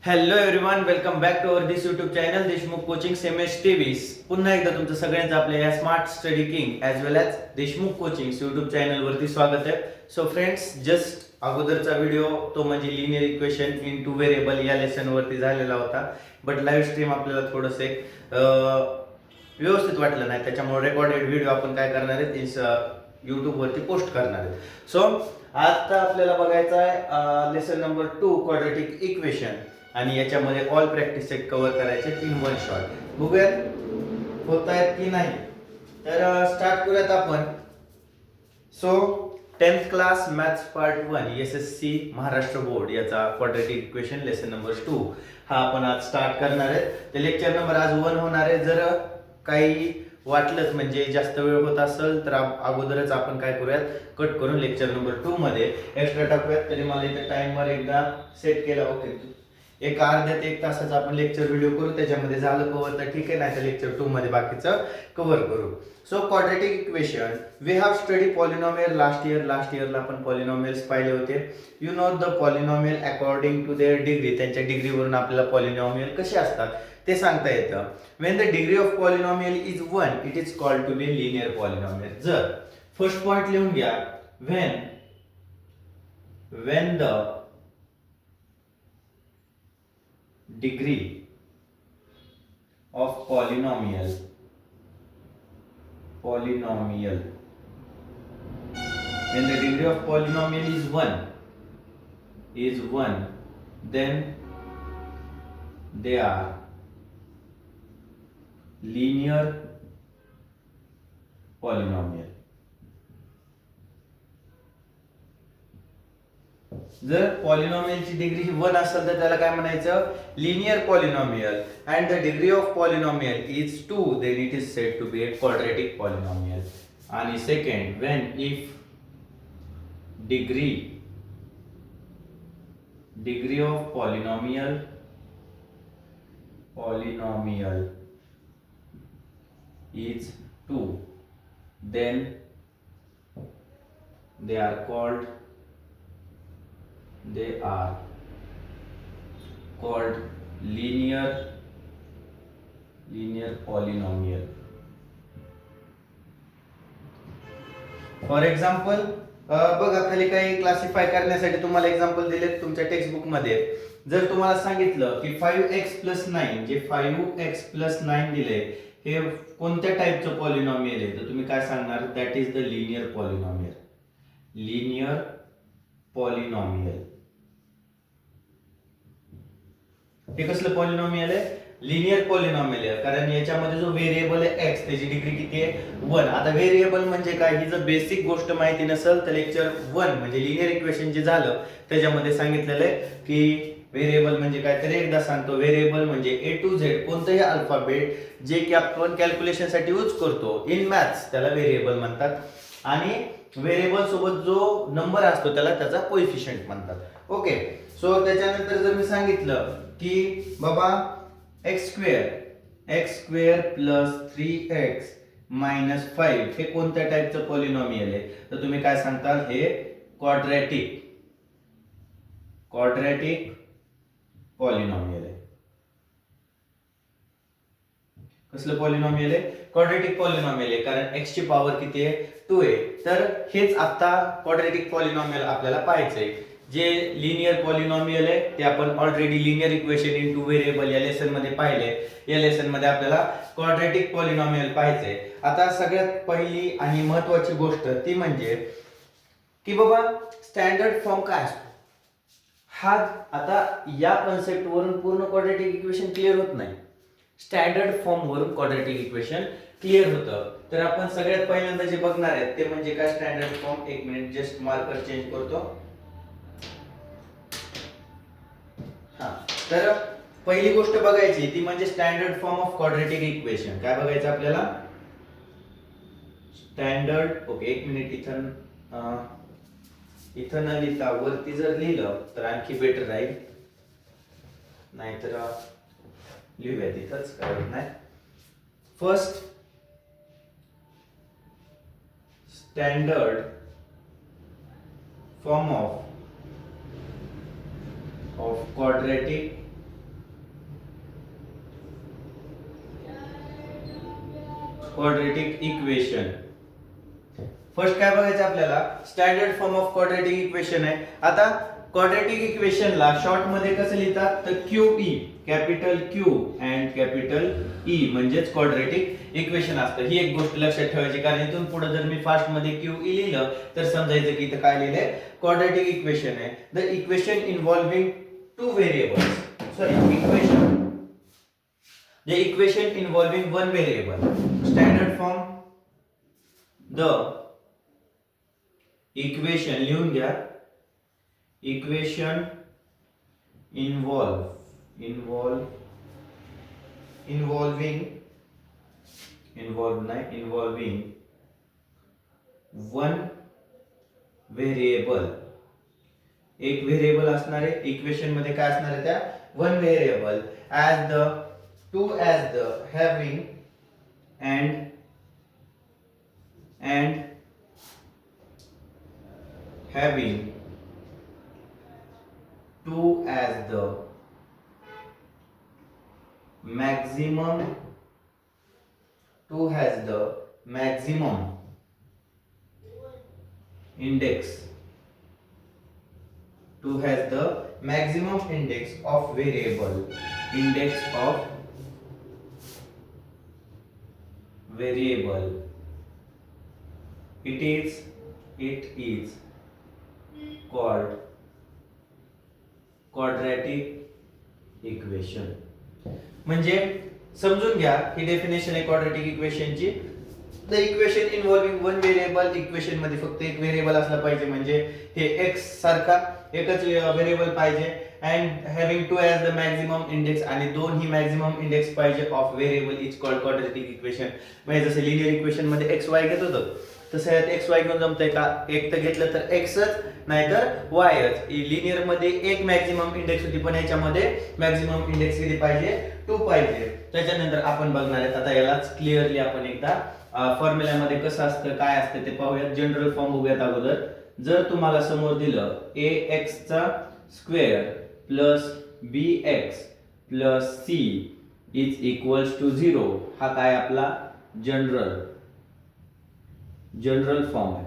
Hello everyone, welcome back to our this YouTube channel Deshmukh coaching सेमेस 23. पुन्हा एकदा तुमचं सगळ्यांचं आपल्या या smart study king as well as Deshmukh coaching YouTube चॅनलवरती स्वागत आहे. सो फ्रेंड्स, जस्ट अगोदरचा व्हिडिओ तो म्हणजे linear equation in two variable या लेसनवरती झालेला होता. बट लाईव्ह स्ट्रीम आपल्याला थोडंसं एक व्यवस्थित वाटलं नाही, त्याच्यामुळे रेकॉर्डेड व्हिडिओ आपण काय करणार आहेत यूट्यूबवरती पोस्ट करणार आहेत. सो आता आपल्याला बघायचं आहे लेसन नंबर 2 क्वाड्रॅटिक इक्वेशन, आणि याच्यामध्ये ऑल प्रॅक्टिस सेट कव्हर करायचे इन वन शॉट. बघूयात होत आहेत की नाही. तर स्टार्ट करूयात आपण. So 10th class maths part 1 SSC Maharashtra board याचा क्वाड्रॅटिक इक्वेशन लेसन नंबर 2 हा आपण आज स्टार्ट करणार आहे. तर लेक्चर नंबर आज 1 होणार आहे. जर काही वाटलंच म्हणजे जास्त वेळ होत असेल तर अगोदरच आपण काय करूयात, कट करून लेक्चर नंबर 2 मध्ये एक्स्ट्रा टाकूयात. तरी मला इथे टाइमर एकदा सेट केला. ओके, एक अर्ध्या ते 1 तासाचा आपण लेक्चर व्हिडिओ करू, त्याच्यामध्ये झालं कव्हर तर ठीक आहे, नाही तर लेक्चर 2 मध्ये बाकीचं कव्हर करू. So quadratic equation we have study polynomial last इयरला आपण पॉलिनॉमियल्स पाहिले होते. You know the polynomial according to their degree, त्यांच्या डिग्रीवरून आपल्याला पॉलिनॉमियल कसे असतात ते सांगता येतं. When the degree of polynomial is 1 it is called to be linear polynomial. जर फर्स्ट पॉइंट लिहून घ्या, when the degree of polynomial when the degree of polynomial is 1 then they are linear polynomial. जर पॉलिनॉमियलची degree ही 1 असेल तर त्याला काय म्हणायचं, linear polynomial. And the degree of polynomial is 2 then it is said to be a quadratic polynomial. आणि second, when if degree of polynomial is 2 then they are called linear polynomial. For example बघा, खाली काही classify करण्यासाठी तुम्हाला example दिलेत तुमच्या textbook मध्ये. जर तुम्हाला सांगितलं की 5x+9, जे 5x+9 दिले हे कोणत्या टाईपचं पॉलिनॉमियल आहे, तर तुम्ही काय सांगणार, that is the linear polynomial. हे कसलं पॉलिनॉमियल आहे, लिनियर पॉलिनॉमियल आहे. कारण याच्यामध्ये जो व्हेरिएबल आहे x, त्याची डिग्री किती आहे, 1. आता व्हेरिएबल म्हणजे काय, ही जर बेसिक गोष्ट माहिती नसेल तर लेक्चर 1 म्हणजे लिनियर इक्वेशन जे झालं त्याच्यामध्ये सांगितलेलं आहे की व्हेरिएबल म्हणजे काय. तर एकदा सांगतो, व्हेरिएबल म्हणजे A to Z कोणतंही अल्फाबेट जे की आपण कॅल्क्युलेशन साठी यूज करतो इन मॅथ्स त्याला व्हेरिएबल म्हणतात. आणि व्हेरिएबल सोबत जो नंबर असतो त्याला त्याचा कोएफिशियंट म्हणतात. ओके, सो त्याच्यानंतर जर मी सांगितलं की बाबा x² प्लस 3x मायनस 5 हे कोणत्या टाईपचं पॉलिनॉमियल आहे, तर तुम्ही काय सांगता, हे क्वाड्रॅटिक पॉलिनॉमियल आहे. कसलं पॉलिनॉमियल आहे, क्वाड्रॅटिक पॉलिनॉमियल आहे. कारण x ची पॉवर किती आहे, 2 आहे. तर हेच आता क्वाड्रॅटिक पॉलिनॉमियल आपल्याला पाहायचंय. जे लिनियर पॉलिनॉमियल आहे ते आपण already linear equation in two variable या लेसन मध्ये पाहिले. या लेसन मध्ये आपल्याला क्वाड्रॅटिक पॉलिनॉमियल पाहायचंय. आता सगळ्यात पहिली आणि महत्त्वाची गोष्ट ती म्हणजे की बाबा स्टँडर्ड फॉर्म काय असतो. हा आता या कन्सेप्ट वरून पूर्ण क्वाड्रॅटिक इक्वेशन क्लिअर होत नाही, स्टँडर्ड फॉर्म वरून क्वाड्रॅटिक इक्वेशन क्लिअर होतं. तर आपण सगळ्यात पहिल्यांदा जे बघणार आहेत ते म्हणजे काय, स्टँडर्ड फॉर्म. एक मिनिट, जस्ट मार्कर चेंज करतो. तर पहिली गोष्ट बघायची ती म्हणजे standard form of quadratic equation. काय बघायचं आपल्याला, स्टँडर्ड. ओके, एक मिनिट, इथं न लिहिता वरती जर लिहिलं तर आणखी बेटर राहील, नाहीतर लिहूया तिथंच, काय होत नाही. First, standard form of quadratic quadratic equation. First काय बघायचं आपल्याला, standard form of quadratic equation आहे. आता क्वाड्रेटिक इक्वेशनला शॉर्ट मध्ये कसं लिहितात तर QE, capital Q and capital E म्हणजेच क्वाड्रेटिक इक्वेशन असतं. ही एक गोष्ट लक्षात ठेवायची, कारण इथून पुढे जर मी फास्ट मध्ये QE लिहिलं तर समजायचं की इथं काय लिहिलंय, क्वाड्रेटिक इक्वेशन आहे. The equation involving two variables, the equation involving one variable. Standard form, the equation लिहून घ्या, equation involving one variable. एक व्हेरिएबल असणार आहे इक्वेशन मध्ये, काय असणार आहे त्या, one variable, as the having and having two as the maximum, two has the maximum index, two has the maximum index of variable, it is called quadratic equation. म्हणजे समजून घ्या ही डेफिनेशन आहे क्वाड्रेटिक इक्वेशनची. The equation involving one variable, equation मध्ये फक्त एक variable असला पाहिजे, म्हणजे हे x सारखा एकच व्हेरिएबल पाहिजे, and having two as the maximum index, आणि दोन ही मॅक्झिमम इंडेक्स पाहिजे of variable is called quadratic equation. म्हणजे जसं लिनियर इक्वेशन मध्ये x y घेत होतं तसं यात x y घेऊन जमतंय का, एक तर घेतलं तर xच नाहीतर yच. लिनियर मध्ये एक मॅक्झिमम इंडेक्स होती, पण याच्यामध्ये मॅक्झिमम इंडेक्स किती पाहिजे, 2 पाहिजे. त्याच्यानंतर आपण बघणार आहेत आता यालाच क्लिअरली आपण एकदा फॉर्म्युला मध्ये कसं असतं काय असतं ते पाहूयात. जनरल फॉर्म बघूयात अगोदर. जर तुम्हाला समोर दिलं ax चा square plus bx plus c is equals to 0, हा काय आपला जनरल फॉर्म आहे.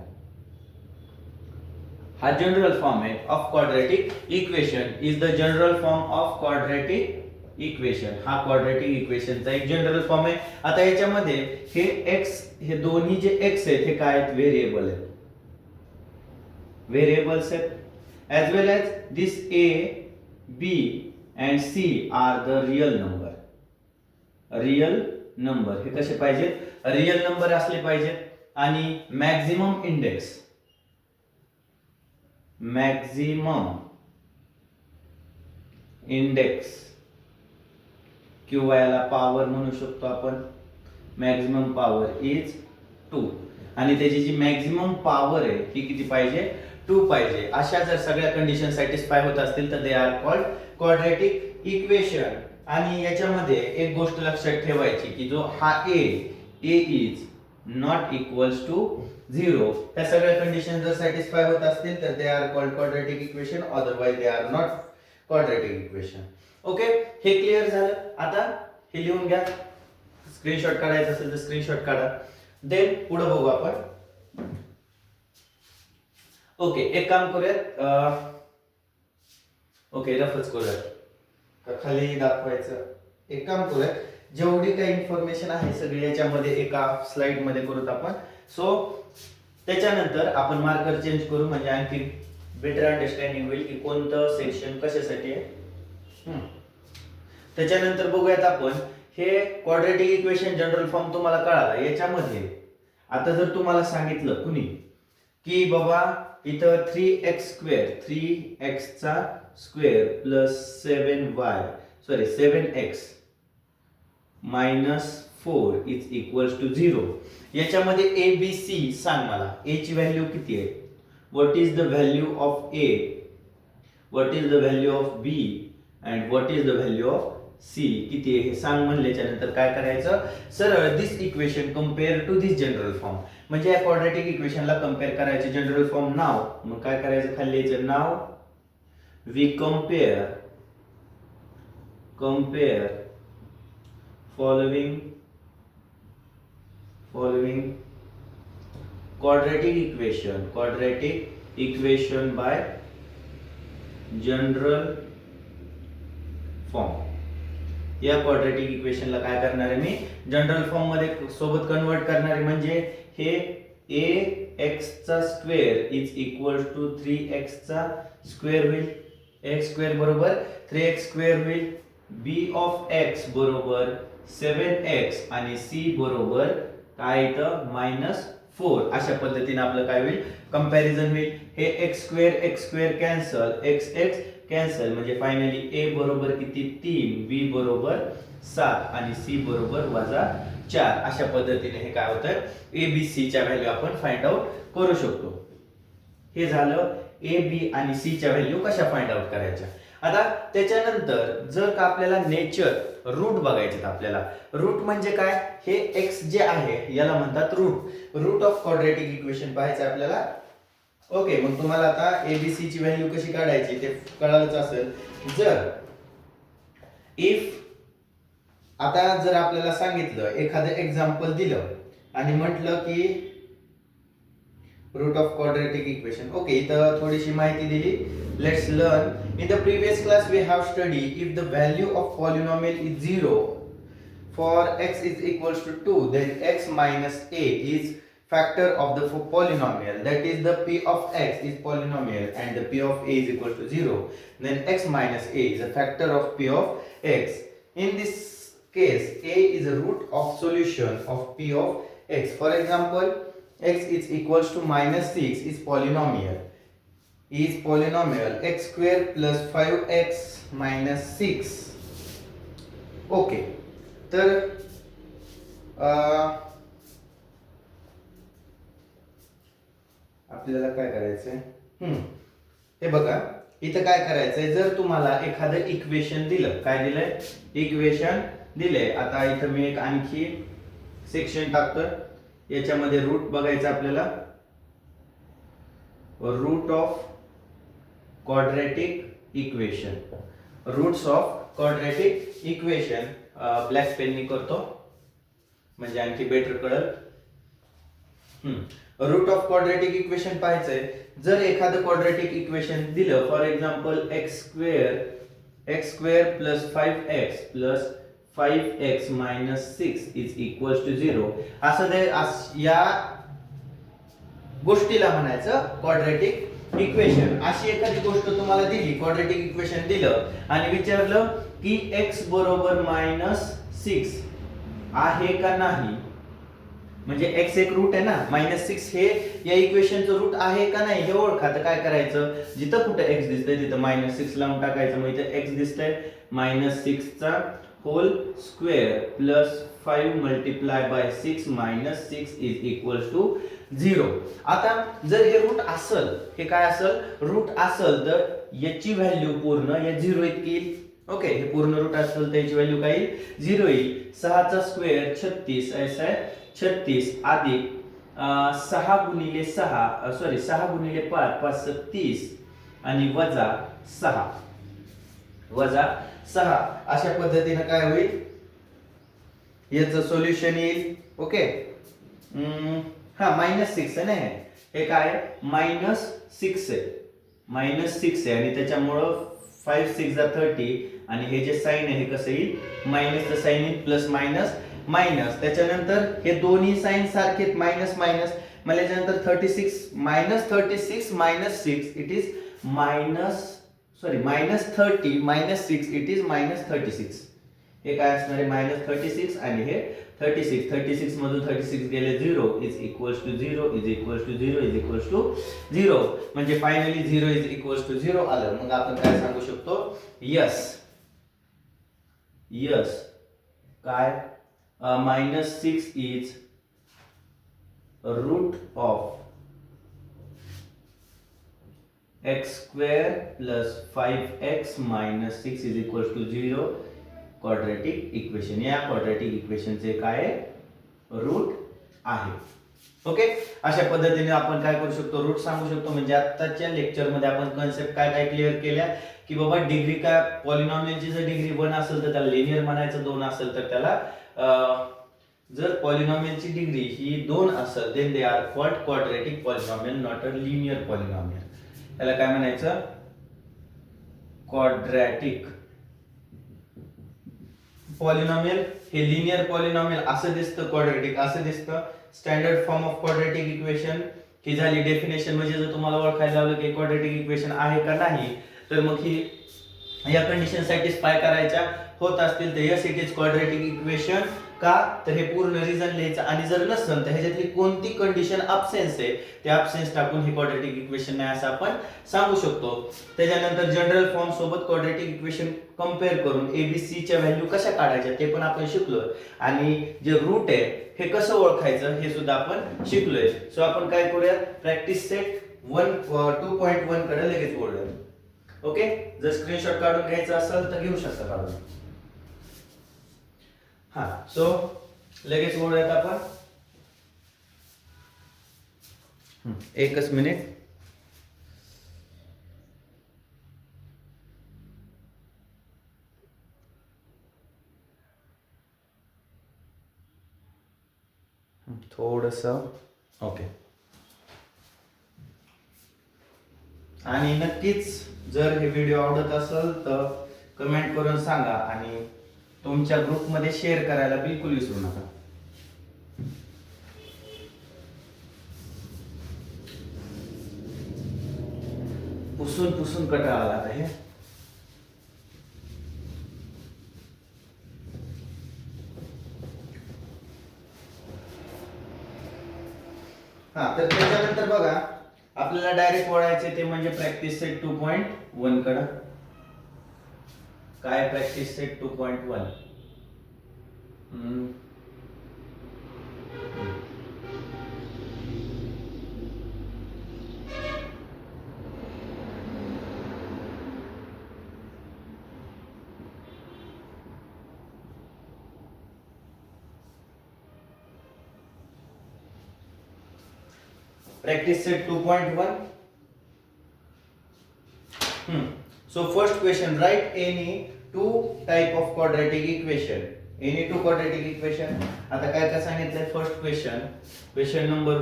हा जनरल फॉर्म आहे of quadratic equation, is the general form of quadratic equation. हा क्वाड्रेटिक इक्वेशनचा एक जनरल फॉर्म आहे. आता याच्यामध्ये हे x, हे दोन्ही जे x आहेत हे काय आहेत, व्हेरिएबल्स आहेत. as well as this a, b and c are the real number. हे कसे पाहिजेत, रियल नंबर असले पाहिजेत. आणि मॅक्झिमम इंडेक्स किंवा याला पॉवर म्हणू शकतो आपण, मॅक्झिमम पॉवर इज 2, आणि त्याची जी मॅक्झिमम पॉवर आहे ती किती पाहिजे, 2 पाहिजे. अशा जर सगळ्या कंडिशन सॅटिस्फाय होत असतील तर they are called quadratic equation. आणि याच्यामध्ये एक गोष्ट लक्षात ठेवायची की जो हा a is not equals to 0, ह्या सगळ्या कंडिशन जर सॅटिस्फाय होत असतील तर they are called quadratic equation, otherwise they are not quadratic equation. Okay, हे क्लिअर झालं. आता हे लिहून घ्या, स्क्रीनशॉट काढायचं असेल तर स्क्रीनशॉट काढा. देन पुढे बघू आपण. ओके, एक काम करूयात, ओके रफच करूयात का खाली दाखवायचं. एक काम करूयात, जेवढी काही इन्फॉर्मेशन आहे सगळी याच्यामध्ये एका स्लाइड मध्ये करूत आपण. सो त्याच्यानंतर आपण मार्कर चेंज करू, म्हणजे आणखी बेटर अंडरस्टँडिंग होईल की कोणतं सेक्शन कशासाठी आहे. त्याच्यानंतर बघूयात आपण हे क्वाड्रेटिक इक्वेशन जनरल फॉर्म तुम्हाला कळाला. याच्यामध्ये आता जर तुम्हाला सांगितलं कुणी की बाबा इथं 3x चा square plus 7x minus 4 is equals to 0, याच्यामध्ये ए बी सी सांग मला. ए ची व्हॅल्यू किती आहे, what is the value of A, what is the value of B and what is the value of C किती आहे हे सांग. म्हणल्याच्या नंतर काय करायचं, सरळ this equation compare to this general form, म्हणजे या क्वाड्रेटिक इक्वेशनला कंपेअर करायचे. जनरल फॉर्म नाव, मग काय करायचं खाली याचं नाव, we compare following following quadratic equation by general form. या क्वाड्रॅटिक इक्वेशनला काय करणार आहे मी जनरल फॉर्म मध्ये सोबत कन्वर्ट करणार आहे. म्हणजे हे ax चा square is equal to 3x चा स्क्वेअर होईल. x स्क्वेअर बरोबर 3x स्क्वेअर होईल. b ऑफ x बरोबर 7x आणि c बरोबर काय येतं -4. अशा पद्धतीने आपलं काय होईल कंपॅरिझन होईल. हे x square cancel, x cancel म्हणजे फायनली a बरोबर किती 3, b बरोबर 7 आणि c बरोबर -4. अशा पद्धतीने हे काय होतं a b c च्या व्हॅल्यू आपण फाइंड आउट करू शकतो. हे झालं a b आणि c च्या व्हॅल्यू कशा फाइंड आउट करायच्या. आता त्याच्यानंतर जर का आपल्याला नेचर रूट बघायचे आपल्याला रूट म्हणजे काय हे x जे आहे याला म्हणतात रूट ऑफ क्वाड्रॅटिक इक्वेशन पाहायचं आपल्याला. ओके मग तुम्हाला आता एबीसी ची व्हॅल्यू कशी काढायची ते कळालंच असेल. जर इफ आता जर आपल्याला सांगितलं एखादं एक्झाम्पल दिलं आणि म्हटलं की root of quadratic equation. Okay इथं थोडीशी माहिती दिली. Let's learn. In the previous class we have study if the value of polynomial is 0 for x is equals to 2 then x minus a is factor of the polynomial, that is the p of x is polynomial and the p of a is equal to 0, then x minus a is a factor of p of x. In this case a is a root of solution of p of x. For example x is equals to -6 is polynomial x square plus 5x minus 6. okay तर आपल्याला काय करायचंय हे बघा इथं काय करायचंय. जर तुम्हाला एखादं इक्वेशन दिलं काय दिलंय इक्वेशन दिले. आता इथं मी एक आणखी सेक्शन टाकतो. याच्यामध्ये रूट बघायचं आपल्याला. Root of quadratic equation. Roots of quadratic equation black पेननी करतो म्हणजे आणखी बेटर कळल. रूट ऑफ क्वाड्रॅटिक इक्वेशन पाहायचंय. जर एखादं क्वाड्रॅटिक इक्वेशन दिलं for example x square plus 5x plus 5x minus 6 is equal to 0 असं या गोष्टीला म्हणायचं क्वाड्रॅटिक इक्वेशन. अशी एखादी गोष्ट तुम्हाला दिली क्वाड्रॅटिक इक्वेशन दिलं आणि विचारलं की x बरोबर -6 आहे का नाही. म्हणजे x एक रूट आहे ना -6 हे या इक्वेशनचं रूट आहे का नाही हे ओळखायचं. काय करायचं जिथं कुठे x दिसतंय तिथं -6 लावून टाकायचं. मग इथे x दिसतंय -6 चा whole square plus 5 multiply by 6 -6 is equal to 0. आता जर हे रूट असेल हे काय असेल रूट असेल तर याची व्हॅल्यू पूर्ण या 0 इतकी येईल. ओके हे पूर्ण रूट असेल तर याची व्हॅल्यू काय येईल 0 येईल. 6 चा स्क्वेअर 36 ऐसा है 36 अधिक 6 गुणिले 5 5 30 आणि वजा 6 अशा पद्धतीने काय होईल याचं सोल्युशन येईल. ओके हा -6 आहे ना हे काय -6 आहे आणि त्याच्यामुळं 5 6 30 आणि हे जे साइन आहे हे कसं येईल मायनसचं साइन येईल प्लस मायनस त्याच्यानंतर हे दोन्ही साइन सारखेत मायनस मग याच्यानंतर 36 -6 इट इज -30 इट इज -36. हे काय असणार आहे -36 आणि हे 36 मधून 36 गेले 0 इज इक्वल्स टू 0 म्हणजे फायनली 0 इज इक्वल्स टू 0 आलं. मग आपण काय सांगू शकतो यस काय -6 is root of x square plus 5x minus 6 is equals to 0 quadratic equation. या क्वाड्रॅटिक इक्वेशनचे काय रूट आहे. ओके अशा पद्धतीने आपण काय करू शकतो रूट सांगू शकतो. म्हणजे आताच्या लेक्चर मध्ये आपण कन्सेप्ट काय क्लिअर केल्या की बाबा डिग्री काय पॉलिनॉमियलची जर डिग्री 1 असेल तर त्याला लिनियर म्हणायचं, 2 असेल तर त्याला जर पॉलिनॉमियलची डिग्री ही 2 असेल then they are called quadratic polynomial not a linear polynomial. याला काय म्हणायचं? Quadratic polynomial. हे लिनियर पॉलिनॉमियल असं दिसतं, क्वाड्रॅटिक असं दिसतं. Standard form of quadratic equation ही झाली डेफिनेशन. म्हणजे जर तुम्हाला ओळखायला लावलं की क्वाड्रॅटिक इक्वेशन आहे का नाही, तर मग ही या कंडिशन सॅटिस्फाय करायच्या होत असतील तर yes it is quadratic equation. का तर हे पूर्ण रिझन लिहायचं, आणि जर नसेल तर ह्याच्यातली कोणती कंडिशन अब्सेन्स आहे ते अब्सेन्स टाकून हे क्वाड्रॅटिक इक्वेशन नाही असं आपण सांगू शकतो. त्याच्यानंतर जनरल फॉर्म सोबत क्वाड्रॅटिक इक्वेशन कंपेअर करून एबीसी च्या व्हॅल्यू कशा काढायच्या ते पण आपण शिकलो. आणि जे रूट आहे हे कसं ओळखायचं हे सुद्धा आपण शिकलोय. सो आपण काय करूया, प्रॅक्टिस सेट 2.1 कडे लगेच वळूया. ओके, जर स्क्रीनशॉट काढून घ्यायचा असेल तर घेऊ शकता काढून. हा, सो लगेच वळूयात आपण. एकच मिनिट. थोडस ओके. आणि नक्कीच जर हे व्हिडिओ आवडत असेल तर कमेंट करून सांगा आणि तुमच्या ग्रुपमध्ये शेअर करायला बिलकुल विसरू नका. पुसून पुसून कंटाळा आला आहे. हा, तर त्याच्यानंतर बघा आपल्याला डायरेक्ट वळायचे ते म्हणजे प्रॅक्टिस सेट 2.1 कडे. काय practice set 2.1? Practice set 2.1. So first question, write any two type of quadratic equation. Any two quadratic equation. आता काय काय सांगितलंय? First question number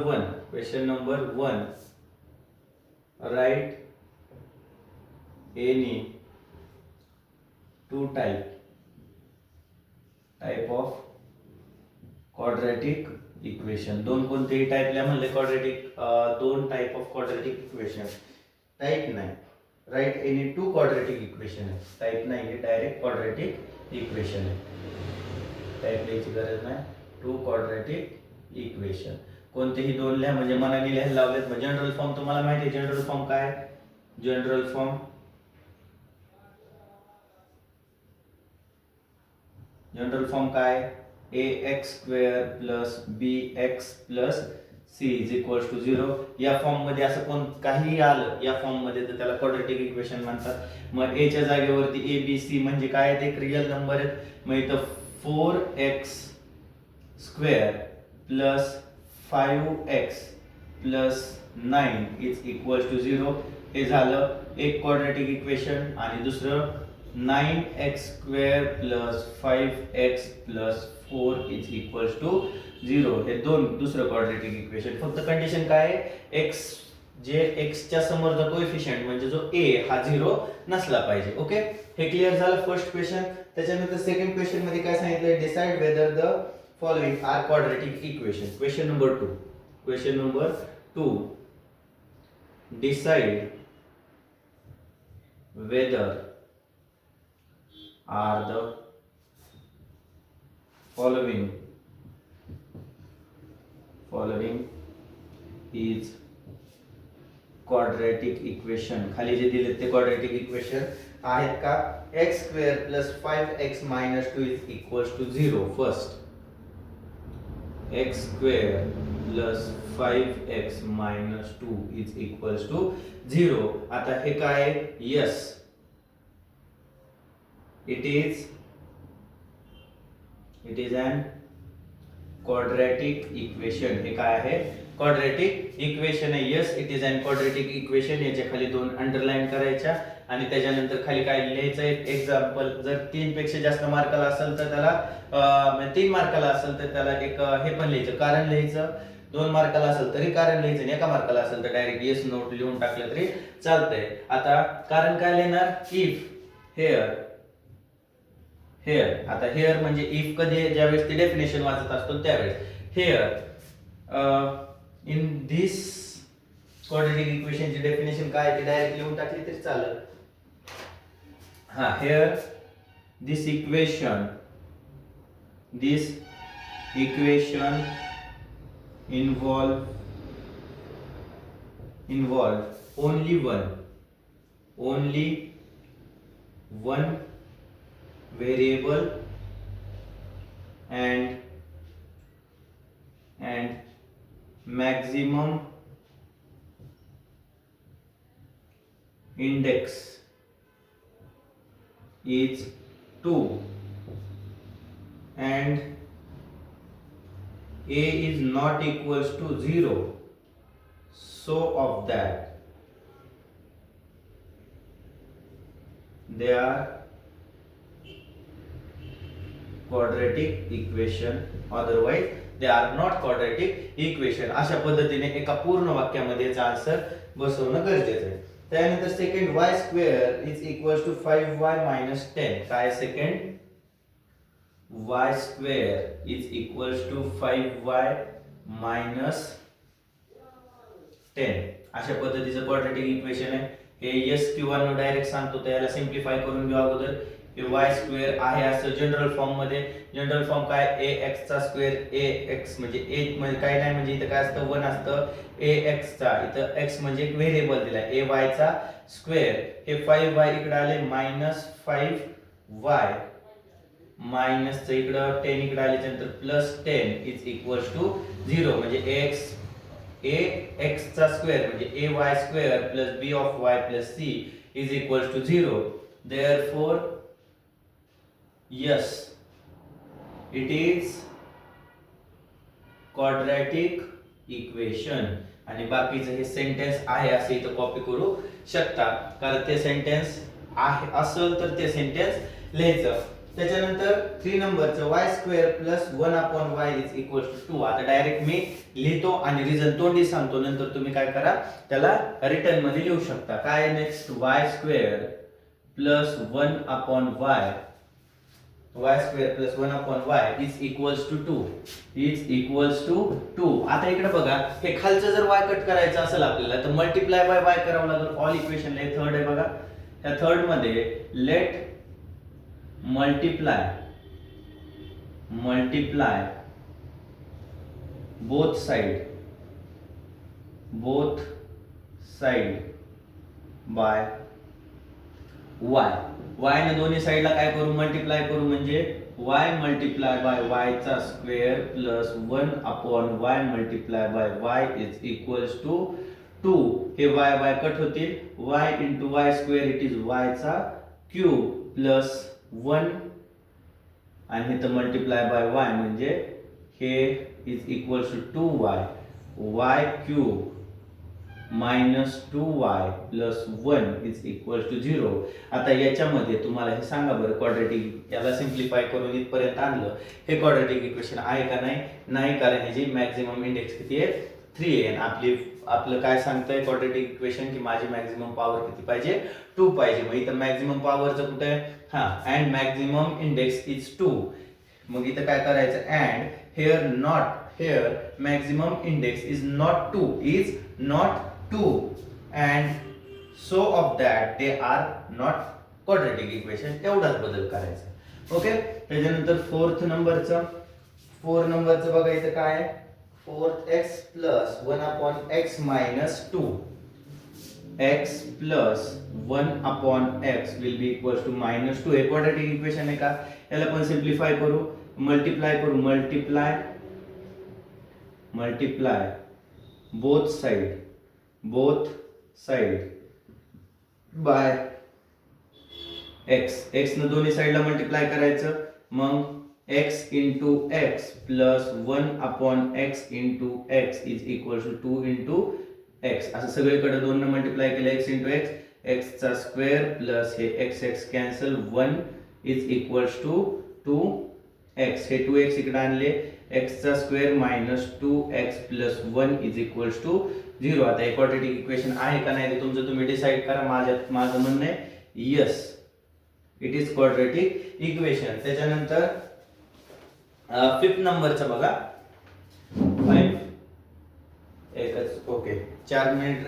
1. Write any two type of quadratic equation. दोन कोणतेही टाइपला म्हणले क्वाड्रॅटिक, दोन type of quadratic equation. Type नाही, write any two quadratic equation आहे. टाइप नाही, हे डायरेक्ट क्वाड्रॅटिक इक्वेशन आहे. टाइप लिहायची गरज नाही. टू क्वाड्रॅटिक इक्वेशन कोणतेही दोन लिहा, म्हणजे मनाने लिहायला लावलेत. मग जनरल फॉर्म तुम्हाला माहिती आहे. जनरल फॉर्म काय? जनरल फॉर्म काय? ax square plus bx plus c is equals to 0. या फॉर्म मध्ये असं कोण काही आलं या फॉर्म मध्ये तर त्याला क्वाड्रॅटिक इक्वेशन म्हणतात. मग a च्या जागेवरती a b c म्हणजे काय? ते एक रियल नंबर आहेत. मग इथं 4x square plus 5x plus 9 is equals to 0. हे झालं एक क्वाड्रॅटिक इक्वेशन. आणि दुसरं 9x square plus 5x plus 4 is equals to 0. हे दुसरं क्वाड्रॅटिक इक्वेशन. फक्त कंडिशन काय आहे? x जे x च्या समोरचा कोएफिशियंट म्हणजे जो a हा 0 नसला पाहिजे. ओके, हे क्लिअर झालं फर्स्ट क्वेश्चन. त्याच्यानंतर सेकंड क्वेश्चन मध्ये काय सांगितलंय? Decide whether the following are quadratic equation. Question number 2. Decide whether are the following is quadratic equation. खाली जे दिले ते quadratic equation आहेत का? x square plus 5x minus 2 is equals to 0. First, x square plus 5x minus 2 is equals to 0. आता हे काय? yes, it is an quadratic equation. हे काय आहे? क्वाड्रेटिक इक्वेशन आहे. Yes, it is an quadratic equation. याच्या खाली 2 underline करायच्या आणि त्याच्यानंतर खाली काय लिहायचं एक एक्झाम्पल. जर 3 पेक्षा जास्त मार्काला असेल तर त्याला 3 मार्काला असेल तर त्याला एक हे पण लिहायचं, कारण लिहायचं. 2 मार्काला असेल तरी कारण लिहायचं आणि 1 मार्काला असेल तर डायरेक्ट येस नोट लिहून टाकलं तरी चालतंय. आता कारण काय लिहिणार, इफ हेअर. हेअर, आता हेअर म्हणजे इफ कधी, ज्यावेळेस ती डेफिनेशन वाचत असतो त्यावेळेस. हेअर इन दिस क्वाड्रेटिक इक्वेशनची डेफिनेशन काय ते डायरेक्ट लिहून टाकली तरी चालेल. हा, here this equation involve only one variable and maximum index is 2 and a is not equals to 0, so of that they are quadratic equation, otherwise they are not quadratic equation. अशा पद्धतीने एका पूर्ण वाक्यामध्ये याचा आन्सर बसवणं गरजेचं आहे. त्यानंतर second, y square is equals to 5y minus 10. काय second, y square is equals to 5y minus 10. अशा पद्धतीचं क्वाड्रेटिक इक्वेशन आहे. हे यस किंवा नो डायरेक्ट सांगतो, त्याला सिंप्लिफाय करून घेऊ अगोदर. हे y स्क्वेअर आहे असं जनरल फॉर्म मध्ये. जनरल फॉर्म काय, ax चा स्क्वेअर. ax म्हणजे a म्हणजे काय नाही, म्हणजे इथं काय असतं 1 असतं ax चा. इथं x म्हणजे एक व्हेरिएबल दिलाय ay चा स्क्वेअर. हे 5y इकडे आले -5y मायनस च इकडं 10 इकडे आल्यानंतर +10 इज इक्वल्स टू 0. म्हणजे ax चा स्क्वेअर म्हणजे ay square plus b of y plus c is equals to 0. Therefore yes, it is quadratic equation. आणि बाकीचं हे सेंटेन्स आहे असे इथं कॉपी करू शकता, कारण ते सेंटेन्स आहे असेल तर ते सेंटेन्स लिहायचं. त्याच्यानंतर 3 नंबरचं y square plus 1 upon y is equals to 2. आता डायरेक्ट मी लिहितो आणि रिझन तोंडी सांगतो, नंतर तुम्ही काय करा त्याला रिटर्न मध्ये लिहू शकता. काय next, y square plus 1 upon y square plus 1 upon y is equals to 2. आता इकडे बघा, हे खालचं जर y कट करायचं असेल आपल्याला तर मल्टिप्लाय बाय y करावं लागेल. ऑल इक्वेशन हे थर्ड आहे बघा. त्या थर्ड मध्ये let multiply both side by y ने दोन्ही साइडला काय करू, मल्टिप्लाय करू. म्हणजे y मल्टिप्लाय बाय y चा square plus 1 upon y multiply by y is equals to 2. हे y कट होतील. y into y square it is y चा क्यूब प्लस 1 आणि इथं मल्टिप्लाय बाय y म्हणजे हे is equals to 2y cube minus 2y plus 1 is equal to 0. आता याच्यामध्ये तुम्हाला हे सांगा बरं, क्वाड्रेटिक याला सिंप्लिफाय करून इथपर्यंत आणलं, हे क्वाड्रेटिक इक्वेशन आहे का नाही? नाही, कारण ह्याची मॅक्झिमम इंडेक्स किती आहे, 3 आहे. आपलं काय सांगतंय क्वाड्रेटिक इक्वेशन की माझी मॅक्झिमम पॉवर किती पाहिजे, 2 पाहिजे. मग इथं मॅक्झिमम पॉवरचं कुठे आहे, अँड मॅक्झिमम इंडेक्स इज 2. मग इथं काय करायचं, and here maximum index is not 2 and so of that they are not quadratic equation. एवढाच बदल करायचा. ओके, त्याच्यानंतर 4 नंबरचं बघा इथं काय आहे, 4x plus 1 upon x minus 2. x plus 1 upon x will be equals to minus 2. हे quadratic equation आहे का? याला पण सिम्प्लिफाय करू, multiply both side by x. x न दोन्ही साइडला मल्टिप्लाय करायचं, मग x into x plus 1 upon x into x is equal to 2 into x. असं सगळीकडे 2 ने मल्टिप्लाय केलं x into x, x चा स्क्वेअर प्लस हे x x cancel 1 is equals to 2x. हे 2x इकडे आणले, x चा square minus 2x plus 1 is equals to 0. आता हे क्वाड्रॅटिक इक्वेशन आहे का नाही ते तुमचं तुम्ही डिसाइड करा. माझं म्हणणं आहे yes, it is quadratic equation. त्याच्यानंतर 5th नंबरचा बघा, 5 एकच. ओके, 4 मिनिट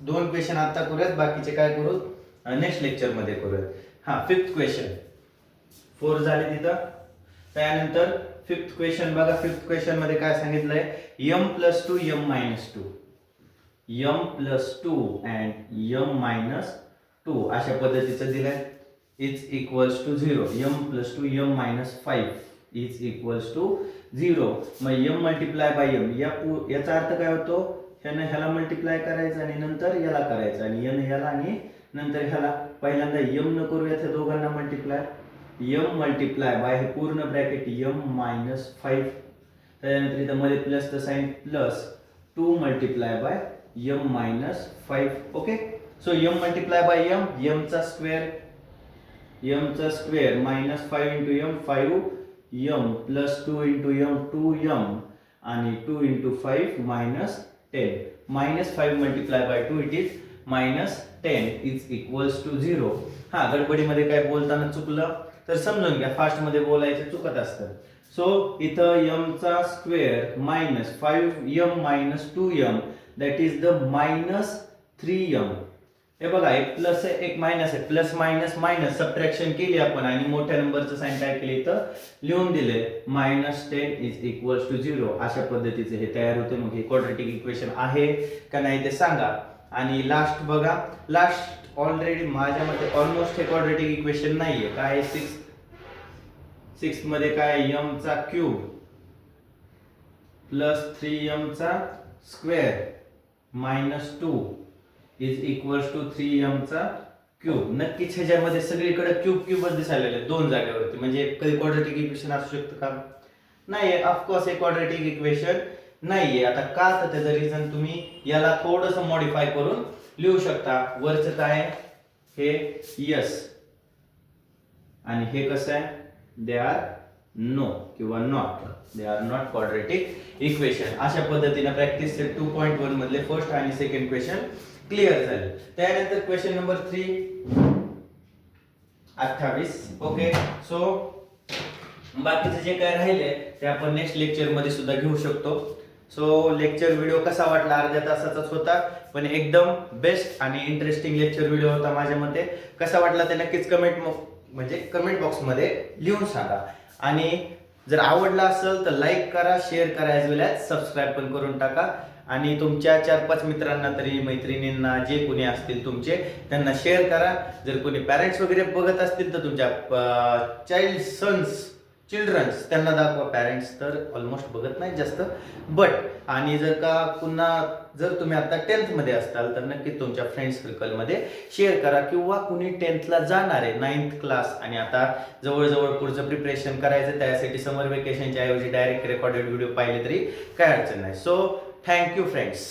2 क्वेश्चन आता करूयात, बाकीचे काय करू नेक्स्ट लेक्चर मध्ये करूयात. 5th क्वेश्चन 4 झाले तिथं. त्यानंतर 5th क्वेश्चन बघा. 5th क्वेश्चन मध्ये काय सांगितलंय, m + 2 m - 2, m + 2 and m - 2 अशा पद्धतीचं दिलंय. Is equals to 0. m + 2 m - 5 is equals to 0. मग m मल्टिप्लाय बाय m, याचा अर्थ काय होतो, ह्यानं ह्याला मल्टिप्लाय करायचं आणि नंतर याला करायचं, आणि n ह्याला आणि नंतर ह्याला. पहिल्यांदा m न करूयात ह्या दोघांना मल्टिप्लाय, m मल्टिप्लाय बाय हे पूर्ण ब्रॅकेट m - 5. त्यानंतर इथं मध्ये प्लसचं sign plus 2 multiply by m - 5. Okay, so m multiply by m, m चा square minus 5 into m 5m प्लस 2 इंटू m 2m आणि 2 into 5 minus 10. -5 multiply by 2 it is -10 is equals to 0. गडबडीमध्ये काय बोलताना चुकलं तर समजून घ्या, फास्ट मध्ये बोलायचं चुकत असतं. सो इथं m चा square minus 5m - 2m that is the -3m. हे बघा, एक प्लस आहे एक मायनस आहे, प्लस मायनस मायनस सबट्रॅक्शन केली आपण आणि मोठ्या नंबरचं साइन काय केले इथं लिहून दिले, -10 इज इक्वल्स टू 0. अशा पद्धतीचे हे तयार होते. मग हे क्वाड्रॅटिक इक्वेशन आहे का नाही ते सांगा. आणि लास्ट बघा, लास्ट ऑलरेडी माझ्या मते ऑलमोस्ट हे क्वाड्रॅटिक इक्वेशन नाहीये. काय 6 मध्ये काय m चा क्यूब प्लस 3m चा square minus 2 is equals to 3m चा क्यूब. नक्कीच ह्याच्यामध्ये सगळीकडे क्यूबच दिसायला लागले 2 जागेवरती. म्हणजे कधी क्वाड्रॅटिक इक्वेशन असू शकतं का? नाहीये. ऑफकोर्स हे क्वाड्रॅटिक इक्वेशन नाहीये. आता का, तर त्याचं रिझन तुम्ही याला थोडंसं मॉडिफाय करून लिहू शकता. वरचं काय हे यस आणि हे कसं आहे, दे आर नो किंवा not, they are not quadratic equation. अशा पद्धतीने प्रॅक्टिस सेट 2.1 मधले फर्स्ट आणि सेकंड क्वेश्चन क्लिअर झाले. त्यानंतर क्वेश्चन नंबर 3 28. ओके, सो बाकीचे जे काय राहिले ते आपण नेक्स्ट लेक्चर मध्ये सुद्धा घेऊ शकतो. सो लेक्चर व्हिडिओ कसा वाटला, अर्ध्या तासाचाच होता पण एकदम बेस्ट आणि इंटरेस्टिंग लेक्चर व्हिडिओ होता माझ्या मते. कसा वाटला ते नक्कीच कमेंट बॉक्स मध्ये लिहून सांगा. आणि जर आवडला असेल तर लाईक करा, शेअर करा, ॲज वेल ॲज सबस्क्राईब पण करून टाका. आणि तुमच्या 4-5 मित्रांना तरी, मैत्रिणींना, जे कोणी असतील तुमचे, त्यांना शेअर करा. जर कोणी पॅरेंट्स वगैरे बघत असतील तर तुमच्या चिल्ड्रन्स त्यांना दाखवा. पॅरेंट्स तर ऑलमोस्ट बघत नाही जास्त, बट आणि जर तुम्ही आता 10th मध्ये असताल तर नक्की तुमच्या फ्रेंड सर्कलमध्ये शेअर करा. किंवा कुणी 10th ला जाणार आहे, 9th क्लास, आणि आता जवळजवळ पुढचं प्रिपरेशन करायचं, त्यासाठी समर वेकेशनच्या ऐवजी डायरेक्ट रेकॉर्डेड व्हिडिओ पाहिले तरी काय अडचण नाही. So thank you friends.